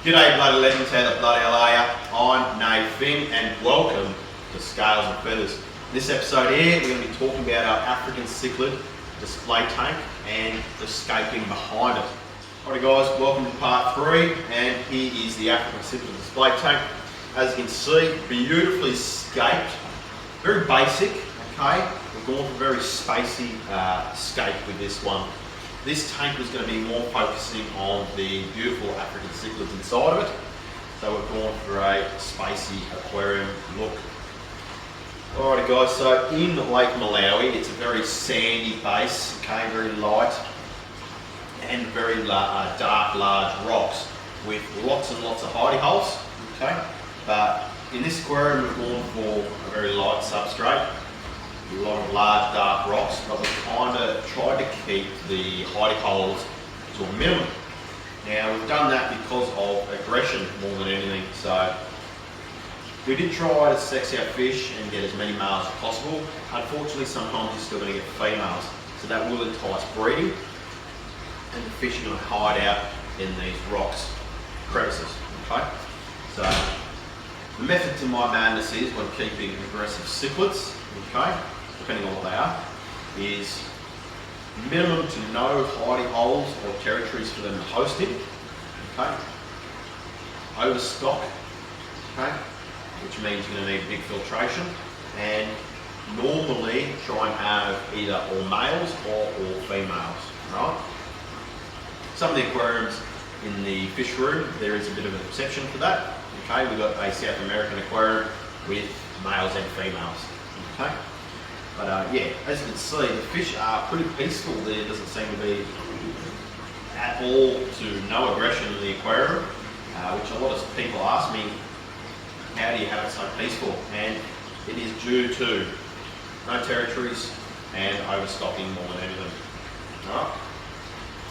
G'day bloody legends, how the bloody hell are ya? I'm Nathan and welcome to Scales and Feathers. This episode here we're going to be talking about our African cichlid display tank and the scaping behind it. Alright guys, welcome to part 3 and here is the African cichlid display tank. As you can see, beautifully scaped, very basic, okay? We've gone for very spacey scape with this one. This tank was going to be more focusing on the beautiful African cichlids inside of it. So we've gone for a spacey aquarium look. Alrighty guys, so in Lake Malawi, it's a very sandy base, okay, very light and very dark, large rocks with lots and lots of hidey holes, okay? But in this aquarium we've gone for a very light substrate. A lot of large dark rocks, but we've kind of tried to keep the hidey holes to a minimum. Now we've done that because of aggression more than anything. So we did try to sex our fish and get as many males as possible. Unfortunately, sometimes you're still going to get females, so that will entice breeding, and the fish are going to hide out in these rocks, crevices. Okay, so the method to my madness is when keeping aggressive cichlids, okay, depending on what they are, is minimum to no hidey holes or territories for them to host in, okay, overstock, okay, which means you're going to need big filtration, and normally try and have either all males or all females, right? Some of the aquariums in the fish room, there is a bit of an exception for that, okay, we've got a South American aquarium with males and females, okay. But yeah, as you can see, the fish are pretty peaceful. There doesn't seem to be at all to no aggression in the aquarium, which a lot of people ask me, how do you have it so peaceful? And it is due to no territories and overstocking more than anything. Alright?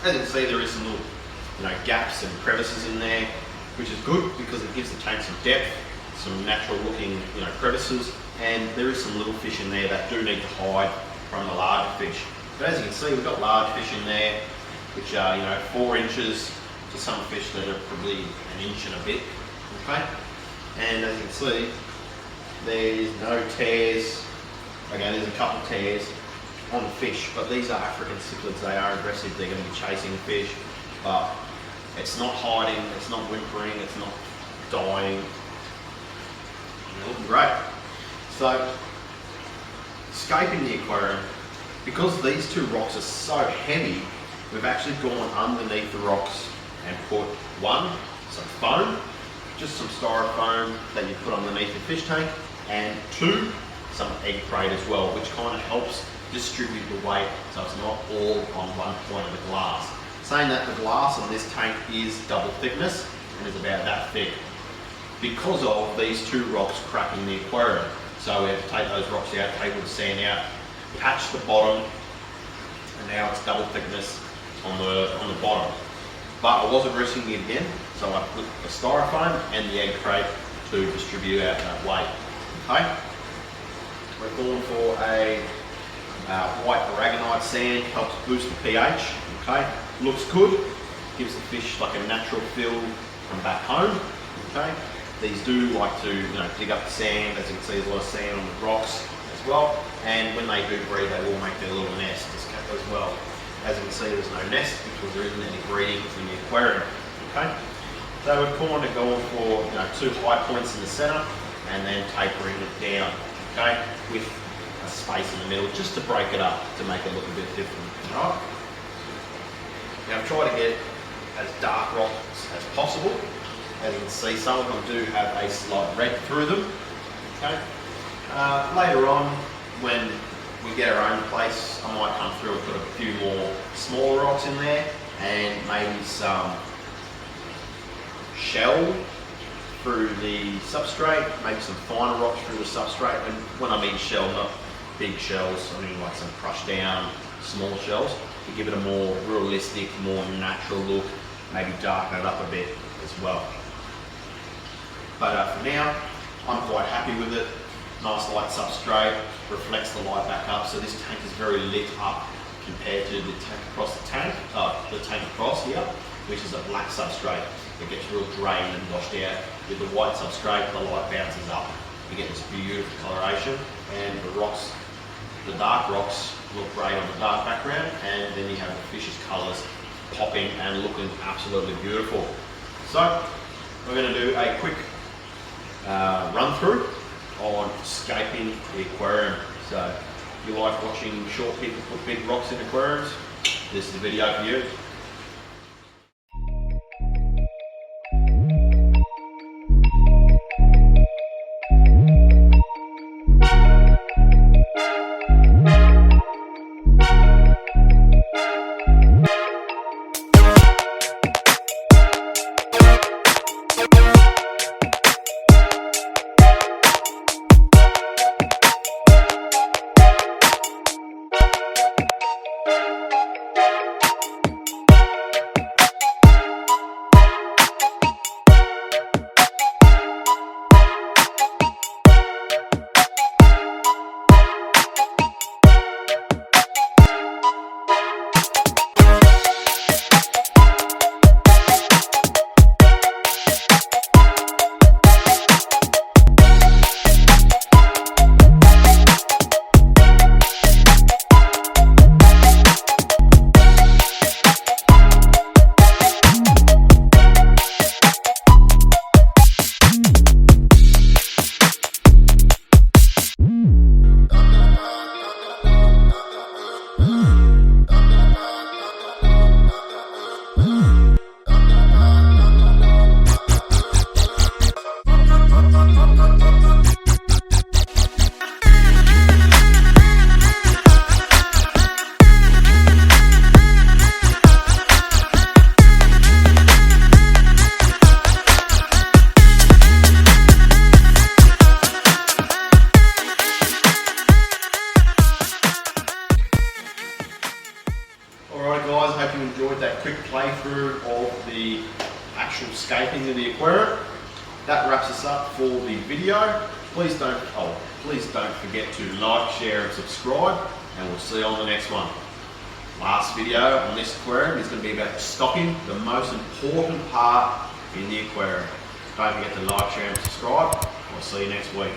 As you can see, there is some little gaps and crevices in there, which is good because it gives the tank some depth, some natural looking crevices. And there is some little fish in there that do need to hide from the larger fish. But as you can see, we've got large fish in there, which are 4 inches to some fish that are probably an inch and a bit. Okay, and as you can see, there's no tears. Okay, there's a couple of tears on the fish, but these are African cichlids. They are aggressive. They're going to be chasing the fish, but it's not hiding. It's not whimpering. It's not dying. They're looking great. So, scaping the aquarium, because these two rocks are so heavy, we've actually gone underneath the rocks and put some foam, just some styrofoam that you put underneath the fish tank, and 2, some egg crate as well, which kind of helps distribute the weight so it's not all on one point of the glass. Saying that, the glass on this tank is double thickness and is about that thick because of these 2 rocks cracking the aquarium. So we have to take those rocks out, take all the sand out, patch the bottom, and now it's double thickness on the bottom. But I was aggressing it again, so I put the styrofoam and the egg crate to distribute out that weight. Okay, we're going for a white aragonite sand, helps boost the pH. Okay, looks good, gives the fish like a natural feel from back home. Okay. These do like to dig up the sand. As you can see, there's a lot of sand on the rocks as well. And when they do breed, they will make their little nest as well. As you can see, there's no nest because there isn't any breeding in the aquarium. Okay, so we're kind of going for 2 high points in the centre and then tapering it down. Okay, with a space in the middle just to break it up to make it look a bit different. All right. Now I've tried to get as dark rocks as possible. As you can see, some of them do have a slight red through them. Okay. Later on, when we get our own place, I might come through and put a few more smaller rocks in there and maybe some shell through the substrate, maybe some finer rocks through the substrate. And when I mean shell, not big shells, I mean like some crushed down small shells to give it a more realistic, more natural look, maybe darken it up a bit as well. But for now, I'm quite happy with it. Nice light substrate, reflects the light back up, so this tank is very lit up compared to the tank across the tank across here, which is a black substrate. it gets real drained and washed out. With the white substrate, the light bounces up. You get this beautiful coloration, and the rocks, the dark rocks, look great on the dark background, and then you have the fish's colours popping and looking absolutely beautiful. So we're going to do a quick run through on scaping the aquarium. So if you like watching short people put big rocks in aquariums, this is the video for you. Alright guys, I hope you enjoyed that quick playthrough of the actual scaping of the aquarium. That wraps us up for the video. Please don't forget to like, share and subscribe, and we'll see you on the next one. Last video on this aquarium is going to be about stocking, the most important part in the aquarium. Don't forget to like, share and subscribe. We'll see you next week.